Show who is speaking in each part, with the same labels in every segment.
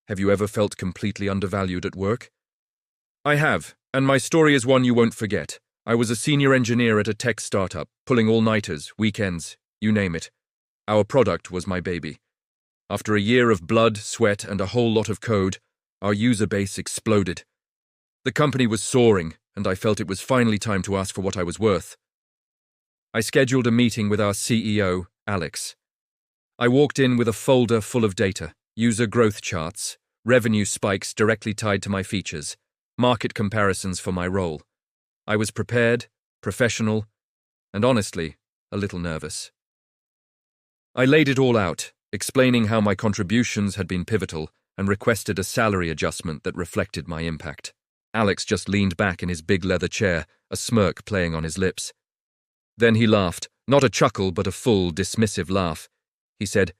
Speaker 1: Have you ever felt completely undervalued at work? I have, and my story is one you won't forget. I was a senior engineer at a tech startup, pulling all-nighters, weekends, you name it. Our product was my baby. After a year of blood, sweat, and a whole lot of code, our user base exploded. The company was soaring, and I felt it was finally time to ask for what I was worth. I scheduled a meeting with our CEO, Alex. I walked in with a folder full of data, user growth charts, revenue spikes directly tied to my features, market comparisons for my role. I was prepared, professional, and honestly, a little nervous. I laid it all out, explaining how my contributions had been pivotal and requested a salary adjustment that reflected my impact. Alex just leaned back in his big leather chair, a smirk playing on his lips. Then he laughed, not a chuckle but a full, dismissive laugh. He said,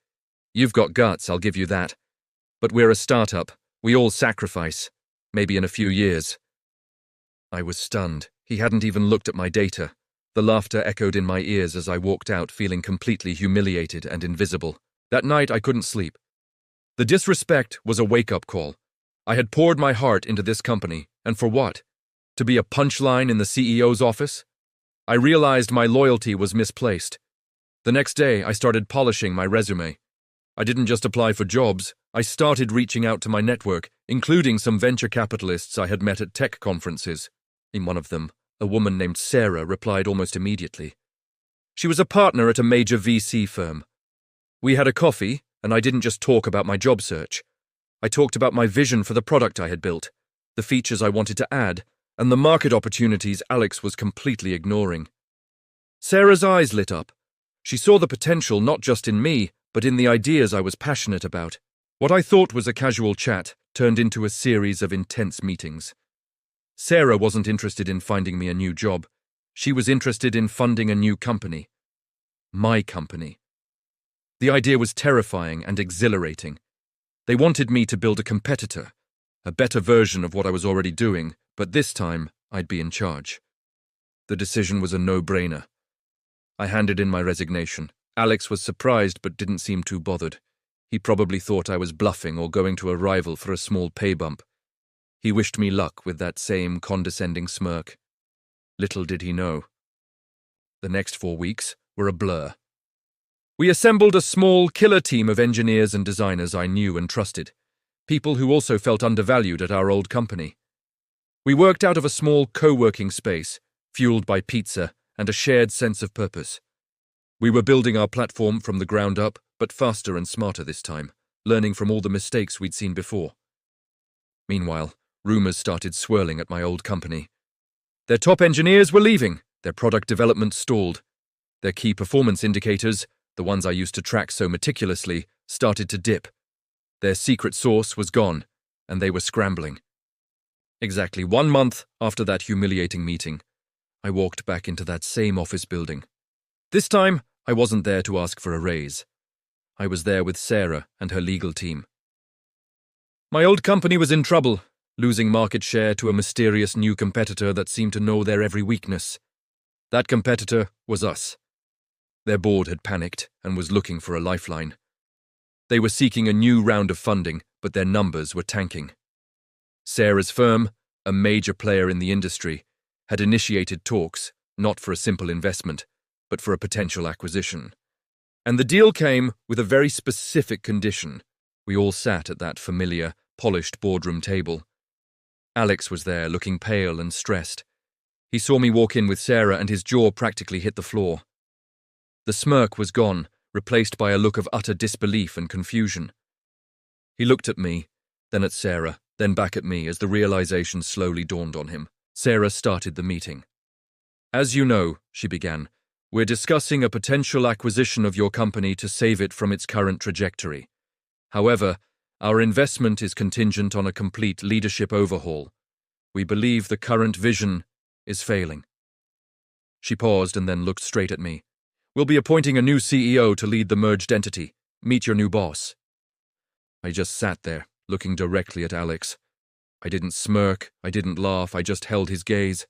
Speaker 1: "You've got guts, I'll give you that. But we're a startup. We all sacrifice. Maybe in a few years." I was stunned. He hadn't even looked at my data. The laughter echoed in my ears as I walked out, feeling completely humiliated and invisible. That night I couldn't sleep. The disrespect was a wake-up call. I had poured my heart into this company, and for what? To be a punchline in the CEO's office? I realized my loyalty was misplaced. The next day, I started polishing my resume. I didn't just apply for jobs, I started reaching out to my network, including some venture capitalists I had met at tech conferences. In one of them, a woman named Sarah replied almost immediately. She was a partner at a major VC firm. We had a coffee, and I didn't just talk about my job search. I talked about my vision for the product I had built, the features I wanted to add, and the market opportunities Alex was completely ignoring. Sarah's eyes lit up. She saw the potential not just in me, but in the ideas I was passionate about. What I thought was a casual chat turned into a series of intense meetings. Sarah wasn't interested in finding me a new job. She was interested in funding a new company. My company. The idea was terrifying and exhilarating. They wanted me to build a competitor, a better version of what I was already doing, but this time I'd be in charge. The decision was a no-brainer. I handed in my resignation. Alex was surprised but didn't seem too bothered. He probably thought I was bluffing or going to a rival for a small pay bump. He wished me luck with that same condescending smirk. Little did he know. The next 4 weeks were a blur. We assembled a small, killer team of engineers and designers I knew and trusted, people who also felt undervalued at our old company. We worked out of a small co-working space, fueled by pizza and a shared sense of purpose. We were building our platform from the ground up, but faster and smarter this time, learning from all the mistakes we'd seen before. Meanwhile, rumors started swirling at my old company. Their top engineers were leaving, their product development stalled. Their key performance indicators, the ones I used to track so meticulously, started to dip. Their secret sauce was gone, and they were scrambling. Exactly 1 month after that humiliating meeting, I walked back into that same office building. This time, I wasn't there to ask for a raise. I was there with Sarah and her legal team. My old company was in trouble, losing market share to a mysterious new competitor that seemed to know their every weakness. That competitor was us. Their board had panicked and was looking for a lifeline. They were seeking a new round of funding, but their numbers were tanking. Sarah's firm, a major player in the industry, had initiated talks, not for a simple investment, but for a potential acquisition. And the deal came with a very specific condition. We all sat at that familiar, polished boardroom table. Alex was there, looking pale and stressed. He saw me walk in with Sarah and his jaw practically hit the floor. The smirk was gone, replaced by a look of utter disbelief and confusion. He looked at me, then at Sarah, then back at me as the realization slowly dawned on him. Sarah started the meeting. "As you know," she began, "we're discussing a potential acquisition of your company to save it from its current trajectory. However, our investment is contingent on a complete leadership overhaul. We believe the current vision is failing." She paused and then looked straight at me. "We'll be appointing a new CEO to lead the merged entity. Meet your new boss." I just sat there, looking directly at Alex. I didn't smirk, I didn't laugh, I just held his gaze.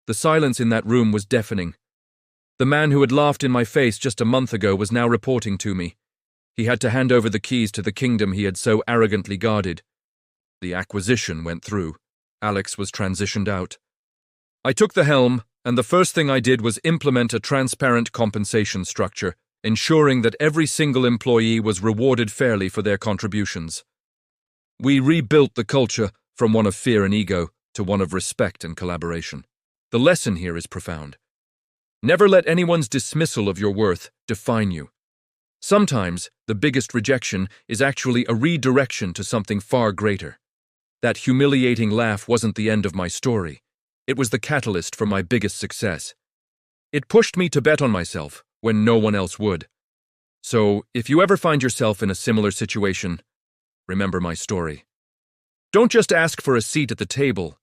Speaker 1: The silence in that room was deafening. The man who had laughed in my face just a month ago was now reporting to me. He had to hand over the keys to the kingdom he had so arrogantly guarded. The acquisition went through. Alex was transitioned out. I took the helm, and the first thing I did was implement a transparent compensation structure, ensuring that every single employee was rewarded fairly for their contributions. We rebuilt the culture from one of fear and ego to one of respect and collaboration. The lesson here is profound. Never let anyone's dismissal of your worth define you. Sometimes, the biggest rejection is actually a redirection to something far greater. That humiliating laugh wasn't the end of my story. It was the catalyst for my biggest success. It pushed me to bet on myself when no one else would. So, if you ever find yourself in a similar situation, remember my story. Don't just ask for a seat at the table.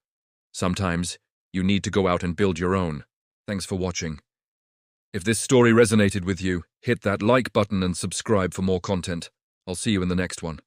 Speaker 1: Sometimes, you need to go out and build your own. Thanks for watching. If this story resonated with you, hit that like button and subscribe for more content. I'll see you in the next one.